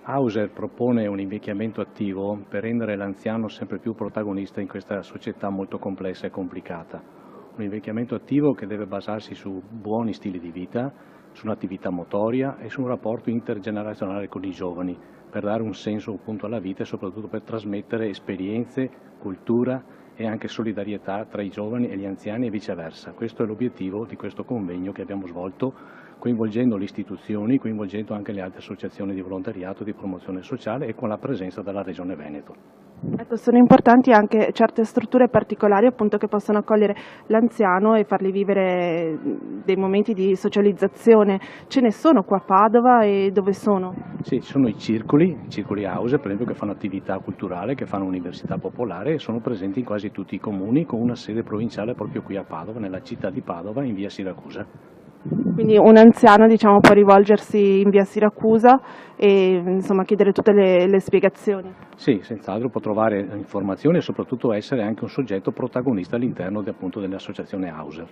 Hauser propone un invecchiamento attivo per rendere l'anziano sempre più protagonista in questa società molto complessa e complicata. Un invecchiamento attivo che deve basarsi su buoni stili di vita, su un'attività motoria e su un rapporto intergenerazionale con i giovani, per dare un senso appunto alla vita e soprattutto per trasmettere esperienze, cultura e anche solidarietà tra i giovani e gli anziani e viceversa. Questo è l'obiettivo di questo convegno che abbiamo svolto, coinvolgendo le istituzioni, coinvolgendo anche le altre associazioni di volontariato, di promozione sociale e con la presenza della Regione Veneto. Ecco, sono importanti anche certe strutture particolari appunto che possono accogliere l'anziano e fargli vivere dei momenti di socializzazione. Ce ne sono qua a Padova e dove sono? Sì, ci sono i circoli house, per esempio, che fanno attività culturale, che fanno università popolare e sono presenti in quasi tutti i comuni con una sede provinciale proprio qui a Padova, nella città di Padova, in via Siracusa. Quindi un anziano, diciamo, può rivolgersi in via Siracusa e insomma chiedere tutte le spiegazioni. Sì, senz'altro può trovare informazioni e soprattutto essere anche un soggetto protagonista all'interno appunto dell'associazione Hauser.